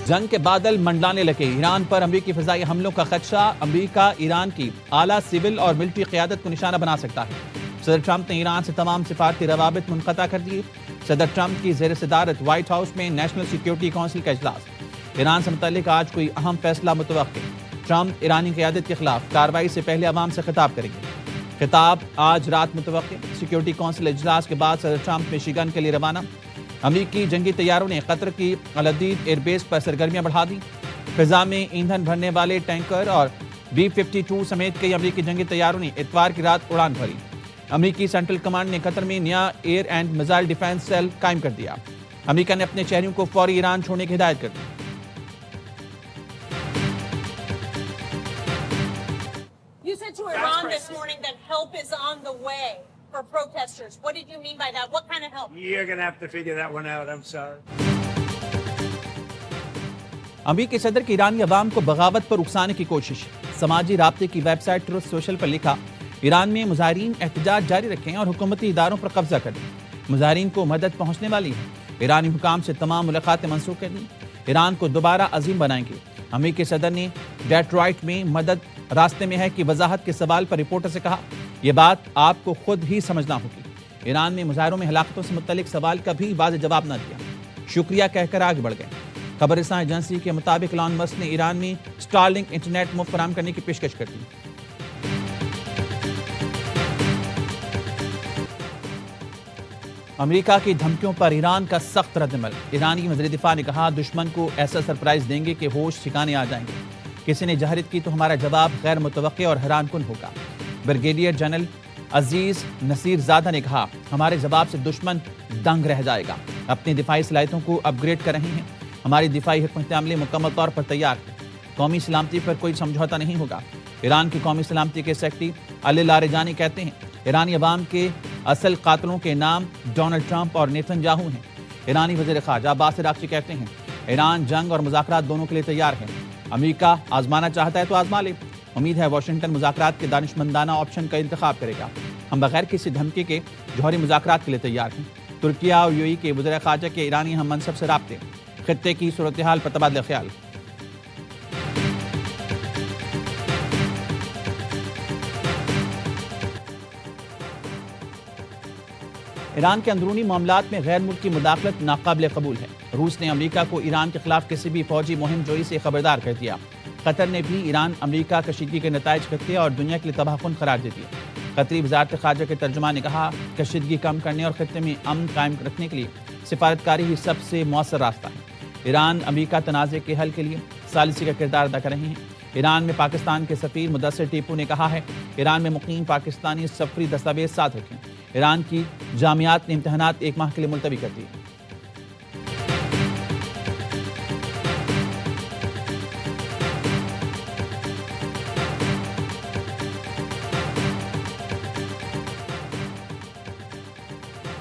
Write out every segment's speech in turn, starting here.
جنگ کے بادل منڈلانے لگے، ایران پر امریکی فضائی حملوں کا خدشہ، امریکہ ایران کی اعلیٰ سول اور ملٹری قیادت کو نشانہ بنا سکتا ہے۔ صدر ٹرمپ نے ایران سے تمام سفارتی روابط منقطع کر دیے۔ صدر ٹرمپ کی زیر صدارت وائٹ ہاؤس میں نیشنل سیکیورٹی کونسل کا اجلاس، ایران سے متعلق آج کوئی اہم فیصلہ متوقع۔ ٹرمپ ایرانی قیادت کے خلاف کارروائی سے پہلے عوام سے خطاب کریں گے، خطاب آج رات متوقع۔ سیکیورٹی کونسل اجلاس کے بعد صدر ٹرمپ مشیگن کے لیے روانہ۔ امریکی جنگی طیاروں نے قطر کی العدید ایئر بیس پر سرگرمیاں بڑھا دیں، فضا میں ایندھن بھرنے والے ٹینکر اور B-52 سمیت کئی امریکی جنگی طیاروں نے اتوار کی رات اڑان بھری۔ امریکی سینٹرل کمانڈ نے قطر میں نیا air and missile defence cell قائم کر دیا۔ امریکہ نے اپنے شہریوں کو فوری ایران چھوڑنے کی ہدایت کر دی۔ You said to Iran this morning that help is on the way for protesters. What did you mean by that? What kind of help? You're going to have to figure that one out. I'm sorry. امریکی صدر کی ایرانی عوام کو بغاوت پر اکسانے کی کوشش۔ سماجی رابطے کی ویب سائٹ ٹروتھ سوشل پر لکھا، ایران میں مظاہرین احتجاج جاری رکھیں اور حکومتی اداروں پر قبضہ کر دیں۔ مظاہرین کو مدد پہنچنے والی ہے۔ ایرانی حکام سے تمام ملاقاتیں منسوخ کر دیں، ایران کو دوبارہ عظیم بنائیں گے۔ امریکی صدر نے ڈیٹرائٹ میں مدد راستے میں ہے کی وضاحت کے سوال پر رپورٹر سے کہا، یہ بات آپ کو خود ہی سمجھنا ہوگی۔ ایران میں مظاہروں میں ہلاکتوں سے متعلق سوال کا بھی واضح جواب نہ دیا، شکریہ کہہ کر آگے بڑھ گئے۔ خبر رساں ایجنسی کے مطابق ایلان مسک نے ایران میں سٹارلنک انٹرنیٹ مفت فراہم کرنے کی پیشکش کر دی۔ امریکہ کی دھمکیوں پر ایران کا سخت رد عمل، ایرانی وزیر دفاع نے کہا، دشمن کو ایسا سرپرائز دیں گے کہ ہوش ٹھکانے آ جائیں گے، کسی نے جہرت کی تو ہمارا جواب غیر متوقع اور حیران کن ہوگا۔ بریگیڈیئر جنرل عزیز نصیر زادہ نے کہا، ہمارے جواب سے دشمن دنگ رہ جائے گا، اپنی دفاعی صلاحیتوں کو اپ گریڈ کر رہے ہیں، ہماری دفاعی حکمت عملی مکمل طور پر تیار ہے، قومی سلامتی پر کوئی سمجھوتہ نہیں ہوگا۔ ایران کی قومی سلامتی کے سیکرٹری علی لاریجانی کہتے ہیں، ایرانی عوام کے اصل قاتلوں کے نام ڈونلڈ ٹرمپ اور نیتن یاہو ہیں۔ ایرانی وزیر خارجہ عباس عراقچی کہتے ہیں، ایران جنگ اور مذاکرات دونوں کے لیے تیار ہے، امریکہ آزمانا چاہتا ہے تو آزما لے، امید ہے واشنگٹن مذاکرات کے دانشمندانہ آپشن کا انتخاب کرے گا، ہم بغیر کسی دھمکی کے جوہری مذاکرات کے لیے تیار ہیں۔ ترکیہ اور UAE کے وزیر خارجہ کے ایرانی ہم منصب سے رابطے، خطے کی صورتحال پر تبادلہ خیال۔ ایران کے اندرونی معاملات میں غیر ملکی مداخلت ناقابل قبول ہے، روس نے امریکہ کو ایران کے خلاف کسی بھی فوجی مہم جوئی سے خبردار کر دیا۔ قطر نے بھی ایران امریکہ کشیدگی کے نتائج خطے اور دنیا کے لیے تباہ کن قرار دے دیا۔ قطری وزارت خارجہ کے ترجمان نے کہا، کشیدگی کم کرنے اور خطے میں امن قائم رکھنے کے لیے سفارتکاری ہی سب سے مؤثر راستہ ہے۔ ایران امریکہ تنازع کے حل کے لیے ثالثی کا کردار ادا کر رہے ہیں۔ ایران میں پاکستان کے سفیر مدثر ٹیپو نے کہا ہے، ایران میں مقیم پاکستانی سفری دستاویز ساتھ رکھیں۔ ایران کی جامعات نے امتحانات 1 ماہ کے لیے ملتوی کر دیے۔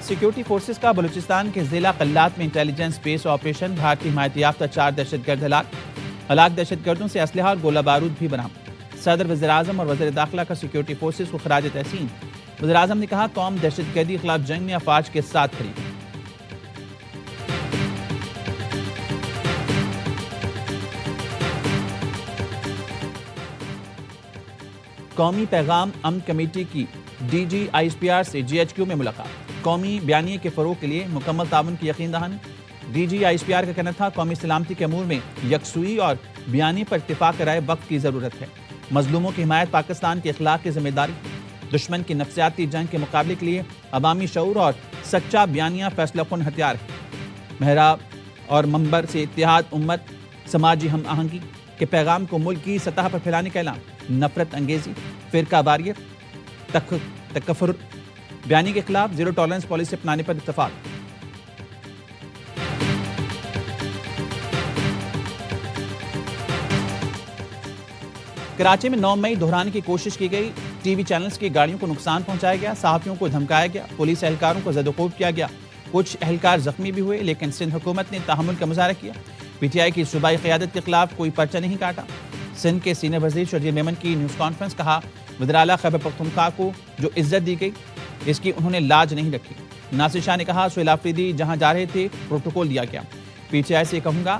سیکیورٹی فورسز کا بلوچستان کے ضلع قلات میں انٹیلیجنس بیس آپریشن، بھارتی حمایت یافتہ 4 دہشت گرد ہلاک دہشت گردوں سے اسلحہ اور گولہ بارود بھی برآمد۔ صدر وزیر اعظم اور وزیر داخلہ کا سیکیورٹی فورسز کو خراج تحسین۔ وزیر اعظم نے کہا، قوم دہشت گردی کے خلاف جنگ میں افواج کے ساتھ کھڑی ہے۔ قومی پیغام امن کمیٹی کی DG/ISPR سے GHQ میں ملاقات، قومی بیانیے کے فروغ کے لیے مکمل تعاون کی یقین دہانی۔ DG/ISPR کا کہنا تھا، قومی سلامتی کے امور میں یکسوئی اور بیانیے پر اتفاق رائے وقت کی ضرورت ہے، مظلوموں کی حمایت پاکستان کی اخلاق کی ذمہ داری، دشمن کی نفسیاتی جنگ کے مقابلے کے لیے عوامی شعور اور سچا بیانیہ فیصلہ کن ہتھیار ہے۔ محراب اور منبر سے اتحاد امت، سماجی ہم آہنگی کے پیغام کو ملک کی سطح پر پھیلانے کا اعلان، نفرت انگیزی، فرقہ واریت، تکفر، بیانی کے خلاف زیرو ٹالرنس پالیسی اپنانے پر اتفاق۔ کراچی میں 9 مئی دہرانے کی کوشش کی گئی، TV چینلز کی گاڑیوں کو نقصان پہنچایا گیا، صحافیوں کو دھمکایا گیا، پولیس اہلکاروں کو زد و کوب کیا گیا، کچھ اہلکار زخمی بھی ہوئے، لیکن سندھ حکومت نے تحمل کا مظاہرہ کیا۔ PTI کی صوبائی قیادت کے خلاف کوئی پرچہ نہیں کاٹا۔ سندھ کے سینئر وزیر شرجیل میمن کی نیوز کانفرنس، کہا، وزیر اعلیٰ خیبر پختونخوا کو جو عزت دی گئی اس کی انہوں نے لاج نہیں رکھی۔ ناصر شاہ نے کہا، سہیل آفریدی جہاں جا رہے تھے پروٹوکول دیا گیا۔ PTI سے کہوں گا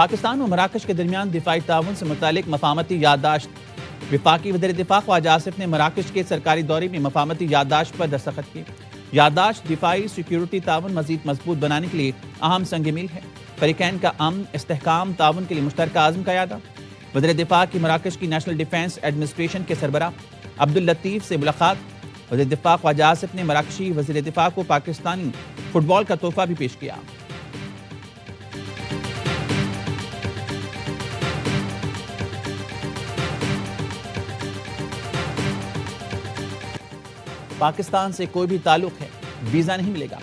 پاکستان و مراکش کے درمیان دفاعی تعاون سے متعلق مفاہمتی یادداشت۔ وفاقی وزیر دفاع خواجہ آصف نے مراکش کے سرکاری دورے میں مفاہمتی یادداشت پر دستخط کی۔ یادداشت دفاعی سیکیورٹی تعاون مزید مضبوط بنانے کے لیے اہم سنگ میل ہے۔ فریقین کا امن، استحکام، تعاون کے لیے مشترکہ عزم کا اعادہ۔ وزیر دفاع کی مراکش کی نیشنل ڈیفنس ایڈمنسٹریشن کے سربراہ عبداللطیف سے ملاقات۔ وزیر دفاع خواجہ آصف نے مراکشی وزیر دفاع کو پاکستانی فٹ بال کا تحفہ بھی پیش کیا۔ پاکستان سے کوئی بھی تعلق ہے، ویزا نہیں ملے گا۔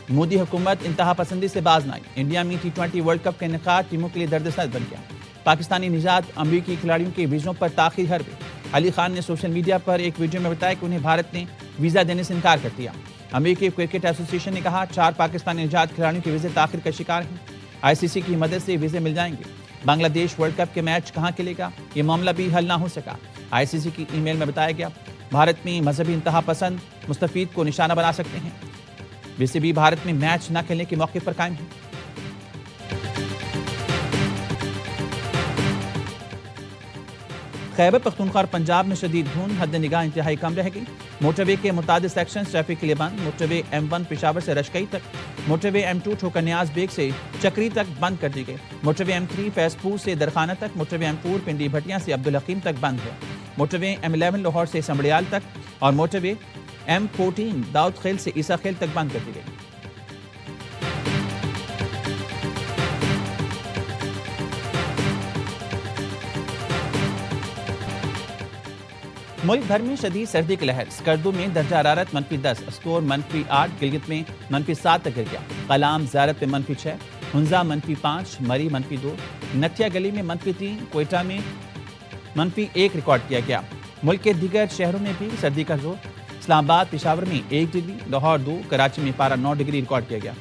مودی حکومت انتہا پسندی سے باز نہ آئی۔ انڈیا میں T20 ورلڈ کپ کا انعقاد ٹیموں کے لیے درد سر بن گیا۔ پاکستانی نژاد امریکی کھلاڑیوں کے ویزوں پر تاخیر ہر گئی۔ علی خان نے سوشل میڈیا پر ایک ویڈیو میں بتایا کہ انہیں بھارت نے ویزا دینے سے انکار کر دیا۔ امریکی کرکٹ ایسوسی ایشن نے کہا 4 پاکستانی نژاد کھلاڑیوں کے ویزے تاخیر کا شکار ہیں۔ ICC کی مدد سے ویزے مل جائیں گے۔ بنگلہ دیش ورلڈ کپ کے میچ کہاں کھیلے گا، یہ معاملہ بھی حل نہ ہو سکا۔ ICC کی ای میل میں بتایا گیا بھارت میں مذہبی انتہا پسند مستفید کو نشانہ بنا سکتے ہیں۔ ویسے بھی بھارت میں میچ نہ کھیلنے کے موقع پر قائم ہے۔ خیبر پختونخوا اور پنجاب میں شدید دھند، حد نگاہ انتہائی کم رہ گئی۔ موٹر وے کے متعدد سیکشن ٹریفک کے لیے بند۔ موٹر وے M1 پشاور سے رشکئی تک، موٹر وے M2 ٹھوکر نیاز بیگ سے چکری تک بند کر دی گئی۔ موٹر وے M3 فیض پور سے درخانہ تک، موٹر وے M4 پنڈی بھٹیاں سے عبدالحکیم تک بند ہے۔ موٹر وے M11 لاہور سے سمبڑیال تک اور موٹر وے M14 داؤد خیل سے عیسیٰ خیل تک بند کر دی گئی۔ ملک بھر میں شدید سردی کی لہر۔ اسکردو میں درجہ حرارت -10، اسکور -8، گلگت میں -7 تک گر گیا۔ کلام زیارت میں -6، ہنزا -5، مری -2، نتھیا گلی میں -3، کوئٹہ میں -1 ریکارڈ کیا گیا۔ ملک کے دیگر شہروں میں بھی سردی کا زور۔ اسلام آباد، پشاور میں 1 ڈگری، لاہور 2، کراچی میں پارہ 9 ڈگری ریکارڈ کیا گیا۔